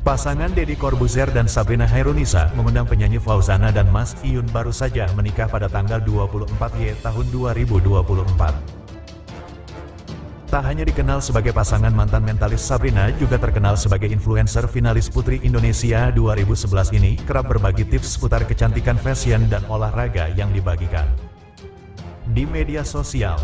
Pasangan Deddy Corbuzier dan Sabrina Hairunisa mengundang penyanyi Fauzana dan Mas Iyun baru saja menikah pada tanggal 24 Y tahun 2024. Tak hanya dikenal sebagai pasangan, mantan mentalis Sabrina juga terkenal sebagai influencer finalis Putri Indonesia 2011 ini kerap berbagi tips seputar kecantikan, fashion, dan olahraga yang dibagikan di media sosial.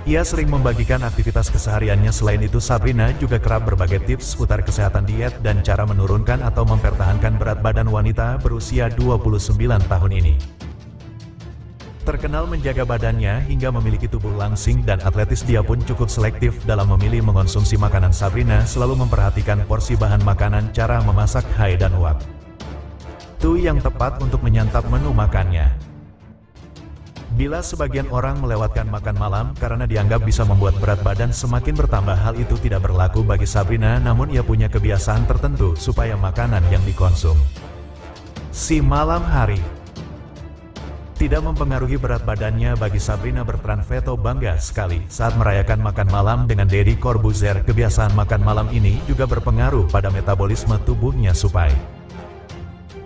Ia sering membagikan aktivitas kesehariannya. Selain itu, Sabrina juga kerap berbagi tips seputar kesehatan, diet, dan cara menurunkan atau mempertahankan berat badan wanita berusia 29 tahun ini. Terkenal menjaga badannya hingga memiliki tubuh langsing dan atletis, dia pun cukup selektif dalam memilih mengonsumsi makanan. Sabrina selalu memperhatikan porsi bahan makanan, cara memasak, dan waktu yang tepat untuk menyantap menu makannya. Bila sebagian orang melewatkan makan malam karena dianggap bisa membuat berat badan semakin bertambah, hal itu tidak berlaku bagi Sabrina, namun ia punya kebiasaan tertentu supaya makanan yang dikonsum si malam hari tidak mempengaruhi berat badannya. Bagi Sabrina berperan veto bangga sekali saat merayakan makan malam dengan Deddy Corbuzier. Kebiasaan makan malam ini juga berpengaruh pada metabolisme tubuhnya supaya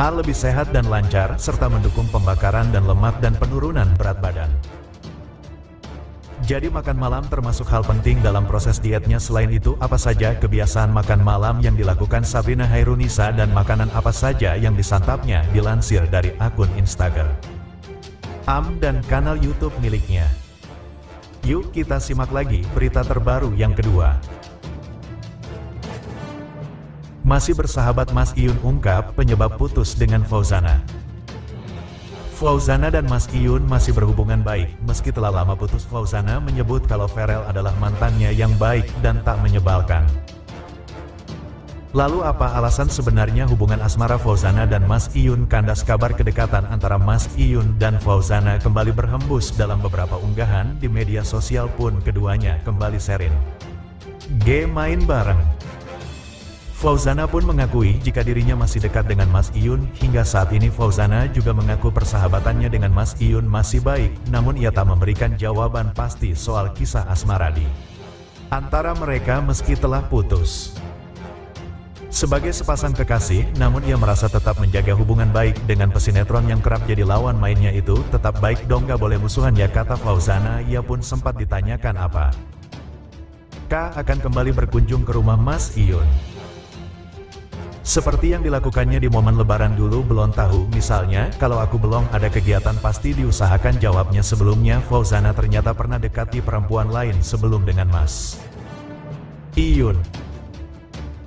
lebih sehat dan lancar, serta mendukung pembakaran dan lemak dan penurunan berat badan. Jadi makan malam termasuk hal penting dalam proses dietnya. Selain itu, apa saja kebiasaan makan malam yang dilakukan Sabrina Hairunisa dan makanan apa saja yang disantapnya, dilansir dari akun Instagram dan kanal YouTube miliknya. Yuk kita simak lagi berita terbaru yang kedua. Masih bersahabat, Mas Iyun ungkap penyebab putus dengan Fauzana. Fauzana dan Mas Iyun masih berhubungan baik. Meski telah lama putus, Fauzana menyebut kalau Pharrell adalah mantannya yang baik dan tak menyebalkan. Lalu apa alasan sebenarnya hubungan asmara Fauzana dan Mas Iyun? Kandas kabar kedekatan antara Mas Iyun dan Fauzana kembali berhembus dalam beberapa unggahan di media sosial pun keduanya kembali sharing main bareng. Fauzana pun mengakui jika dirinya masih dekat dengan Mas Iyun. Hingga saat ini Fauzana juga mengaku persahabatannya dengan Mas Iyun masih baik, namun ia tak memberikan jawaban pasti soal kisah asmara di antara mereka meski telah putus. Sebagai sepasang kekasih, namun ia merasa tetap menjaga hubungan baik dengan pesinetron yang kerap jadi lawan mainnya itu. Tetap baik dong, gak boleh musuhan ya, kata Fauzana. Ia pun sempat ditanyakan apa akan kembali berkunjung ke rumah Mas Iyun seperti yang dilakukannya di momen lebaran dulu. Belum tahu, misalnya kalau aku belum ada kegiatan pasti diusahakan, jawabnya. Sebelumnya Fauzana ternyata pernah dekati perempuan lain sebelum dengan Mas Iyun.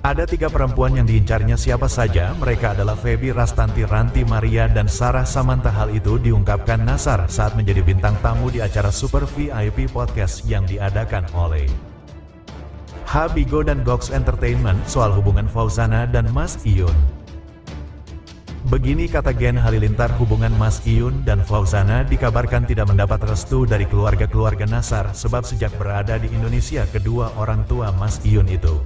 Ada 3 perempuan yang diincarnya. Siapa saja mereka? Adalah Feby Rastanti, Ranti Maria, dan Sarah Samantha. Hal itu diungkapkan Nasar saat menjadi bintang tamu di acara Super VIP Podcast yang diadakan oleh Habigo dan Gox Entertainment soal hubungan Fauzana dan Mas Iyun. Begini kata Gen Halilintar, hubungan Mas Iyun dan Fauzana dikabarkan tidak mendapat restu dari keluarga Nasar, sebab sejak berada di Indonesia kedua orang tua Mas Iyun itu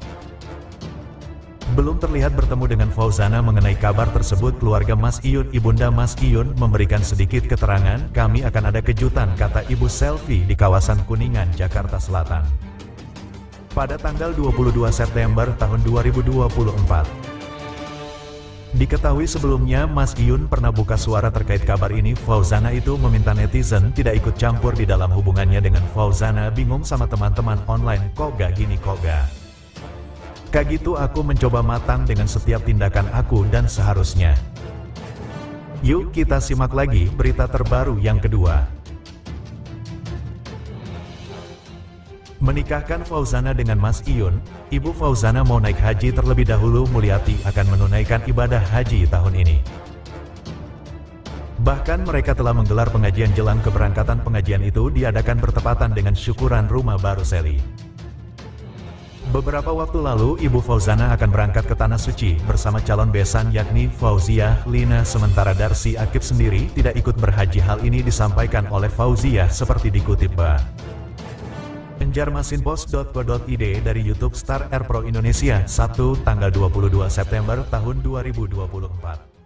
belum terlihat bertemu dengan Fauzana. Mengenai kabar tersebut, keluarga Mas Iyun, ibunda Mas Iyun, memberikan sedikit keterangan. Kami akan ada kejutan, kata Ibu Selfie di kawasan Kuningan, Jakarta Selatan pada tanggal 22 September tahun 2024. Diketahui sebelumnya Mas Iyun pernah buka suara terkait kabar ini. Fauzana itu meminta netizen tidak ikut campur di dalam hubungannya dengan Fauzana. Bingung sama teman-teman online, kok gak gini, kok gak kayak gitu, aku mencoba matang dengan setiap tindakan aku dan seharusnya. Yuk kita simak lagi berita terbaru yang kedua. Menikahkan Fauzana dengan Mas Iyun, Ibu Fauzana mau naik haji terlebih dahulu. Mulyati akan menunaikan ibadah haji tahun ini. Bahkan mereka telah menggelar pengajian jelang keberangkatan. Pengajian itu diadakan bertepatan dengan syukuran rumah baru Seli. Beberapa waktu lalu, Ibu Fauzana akan berangkat ke Tanah Suci bersama calon besan yakni Fauziah Lina. Sementara Darsi Akib sendiri tidak ikut berhaji. Hal ini disampaikan oleh Fauziah seperti dikutip Banjarmasinpost.co.id dari YouTube Star Air Pro Indonesia, Sabtu tanggal 22 September tahun 2024.